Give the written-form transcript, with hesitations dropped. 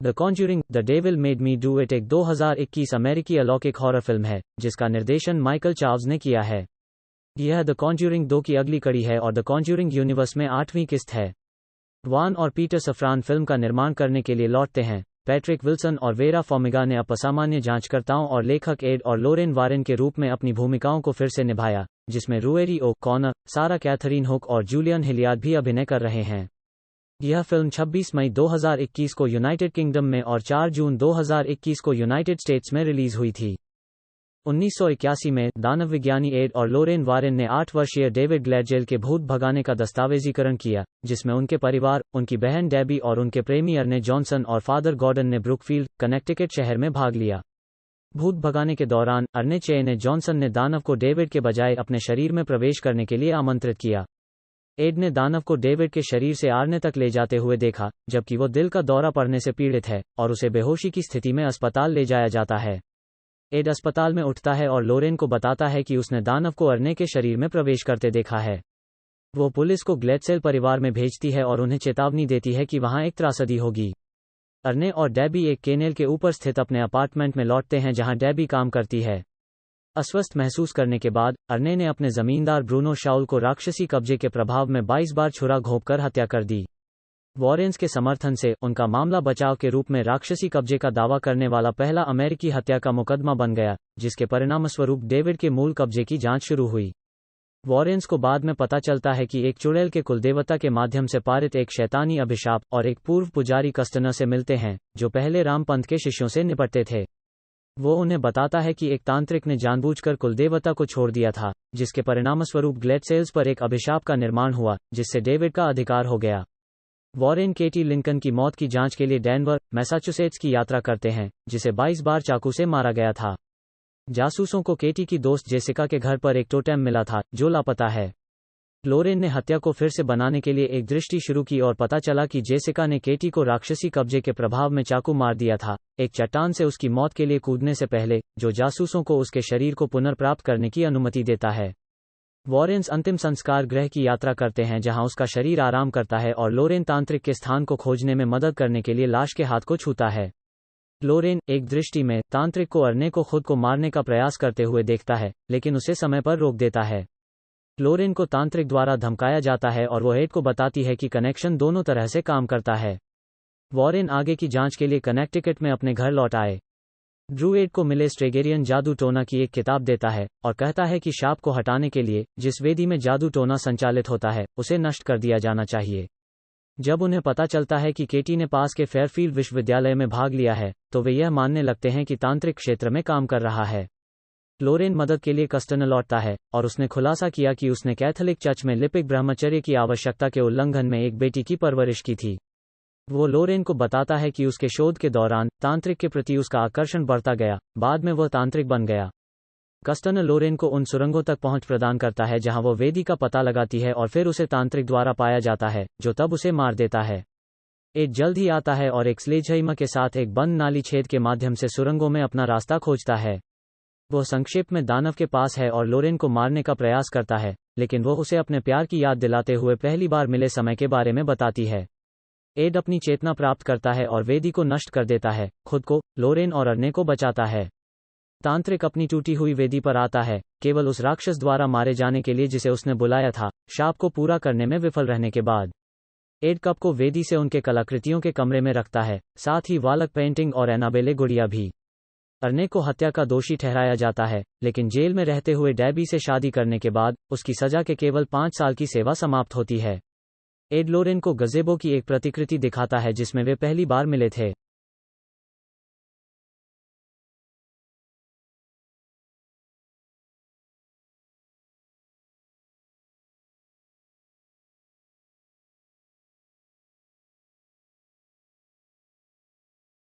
The Conjuring the devil made me do it एक 2021 अमेरिकी अलौकिक हॉरर फिल्म है जिसका निर्देशन माइकल चाव्स ने किया है। यह द कॉन्ज्यूरिंग 2 की अगली कड़ी है और द कॉन्ज्यूरिंग यूनिवर्स में 8वीं किस्त है। वान और पीटर सफ्रान फिल्म का निर्माण करने के लिए लौटते हैं। पैट्रिक विल्सन और वेरा फार्मिगा ने असामान्य जांचकर्ताओं और लेखक एड और लोरेन वारेन के रूप में अपनी भूमिकाओं को फिर से निभाया, जिसमें रूएरी ओ कॉनर, सारा कैथरीन हुक और जूलियन हिलियार्ड भी अभिनय कर रहे हैं। यह फिल्म 26 मई 2021 को यूनाइटेड किंगडम में और 4 जून 2021 को यूनाइटेड स्टेट्स में रिलीज हुई थी। 1981 में दानव विज्ञानी एड और लोरेन वारेन ने 8 वर्षीय डेविड ग्लैडजेल के भूत भगाने का दस्तावेजीकरण किया, जिसमें उनके परिवार, उनकी बहन डेबी और उनके प्रेमी अर्ने जॉनसन और फादर गॉर्डन ने ब्रुकफील्ड, कनेक्टिकट शहर में भाग लिया। भूत भगाने के दौरान अर्ने ने जॉनसन ने दानव को डेविड के बजाय अपने शरीर में प्रवेश करने के लिए आमंत्रित किया। एड ने दानव को डेविड के शरीर से आर्ने तक ले जाते हुए देखा, जबकि वो दिल का दौरा पड़ने से पीड़ित है और उसे बेहोशी की स्थिति में अस्पताल ले जाया जाता है। एड अस्पताल में उठता है और लोरेन को बताता है कि उसने दानव को अर्ने के शरीर में प्रवेश करते देखा है। वो पुलिस को ग्लेडसेल परिवार में भेजती है और उन्हें चेतावनी देती है कि वहां एक त्रासदी होगी। अर्ने और डेबी एक केनेल के ऊपर स्थित अपने अपार्टमेंट में लौटते हैं जहां डेबी काम करती है। अस्वस्थ महसूस करने के बाद अर्ने ने अपने जमींदार ब्रूनो शाउल को राक्षसी कब्जे के प्रभाव में 22 बार छुरा घोंपकर हत्या कर दी। वॉरेन्स के समर्थन से उनका मामला बचाव के रूप में राक्षसी कब्जे का दावा करने वाला पहला अमेरिकी हत्या का मुकदमा बन गया, जिसके परिणामस्वरूप डेविड के मूल कब्जे की जांच शुरू हुई। वॉरेन्स को बाद में पता चलता है कि एक चुड़ैल के कुलदेवता के माध्यम से पारित एक शैतानी अभिशाप और एक पूर्व पुजारी कस्टनर से मिलते हैं, जो पहले रामपंथ के शिष्यों से निपटते थे। वो उन्हें बताता है कि एक तांत्रिक ने जानबूझकर कुलदेवता को छोड़ दिया था, जिसके परिणामस्वरूप ग्लेडसेल्स पर एक अभिशाप का निर्माण हुआ, जिससे डेविड का अधिकार हो गया। वॉरेन केटी लिंकन की मौत की जांच के लिए डेनवर, मैसाचुसेट्स की यात्रा करते हैं, जिसे 22 बार चाकू से मारा गया था। जासूसों को केटी की दोस्त जेसिका के घर पर एक टोटेम मिला था, जो लापता है। लोरेन ने हत्या को फिर से बनाने के लिए एक दृष्टि शुरू की और पता चला कि जेसिका ने केटी को राक्षसी कब्जे के प्रभाव में चाकू मार दिया था, एक चट्टान से उसकी मौत के लिए कूदने से पहले, जो जासूसों को उसके शरीर को पुनर्प्राप्त करने की अनुमति देता है। वॉरेन्स अंतिम संस्कार गृह की यात्रा करते हैं जहां उसका शरीर आराम करता है और लोरेन तांत्रिक के स्थान को खोजने में मदद करने के लिए लाश के हाथ को छूता है। लोरेन एक दृष्टि में तांत्रिक को अर्ने को खुद को मारने का प्रयास करते हुए देखता है, लेकिन उसे समय पर रोक देता है। लोरेन को तांत्रिक द्वारा धमकाया जाता है और वो एड को बताती है कि कनेक्शन दोनों तरह से काम करता है। वॉरेन आगे की जांच के लिए कनेक्टिकट में अपने घर लौट आए। ड्रू एड को मिले स्ट्रेगेरियन जादू टोना की एक किताब देता है और कहता है कि शाप को हटाने के लिए जिस वेदी में जादू टोना संचालित होता है, उसे नष्ट कर दिया जाना चाहिए। जब उन्हें पता चलता है कि केटी ने पास के फेयरफील्ड विश्वविद्यालय में भाग लिया है, तो वे यह मानने लगते हैं कि तांत्रिक क्षेत्र में काम कर रहा है। लोरेन मदद के लिए कस्टनर लौटता है और उसने खुलासा किया कि उसने कैथोलिक चर्च में लिपिक ब्रह्मचर्य की आवश्यकता के उल्लंघन में एक बेटी की परवरिश की थी। वो लोरेन को बताता है कि उसके शोध के दौरान तांत्रिक के प्रति उसका आकर्षण बढ़ता गया, बाद में वह तांत्रिक बन गया। कस्टनर लोरेन को उन सुरंगों तक पहुंच प्रदान करता है जहां वो वेदी का पता लगाती है और फिर उसे तांत्रिक द्वारा पाया जाता है, जो तब उसे मार देता है। एड जल्द ही आता है और एक स्लेजहैमर के साथ एक बंद नाली छेद के माध्यम से सुरंगों में अपना रास्ता खोजता है। वो संक्षेप में दानव के पास है और लोरेन को मारने का प्रयास करता है, लेकिन वो उसे अपने प्यार की याद दिलाते हुए पहली बार मिले समय के बारे में बताती है। एड अपनी चेतना प्राप्त करता है और वेदी को नष्ट कर देता है, खुद को, लोरेन और अर्ने को बचाता है। तांत्रिक अपनी टूटी हुई वेदी पर आता है, केवल उस राक्षस द्वारा मारे जाने के लिए जिसे उसने बुलाया था, शाप को पूरा करने में विफल रहने के बाद। एड कप को वेदी से उनके कलाकृतियों के कमरे में रखता है, साथ ही वालक पेंटिंग और एनाबेले गुड़िया भी। अर्ने को हत्या का दोषी ठहराया जाता है, लेकिन जेल में रहते हुए डेबी से शादी करने के बाद उसकी सजा के केवल 5 साल की सेवा समाप्त होती है। एड लोरेन को गज़ेबो की एक प्रतिकृति दिखाता है जिसमें वे पहली बार मिले थे।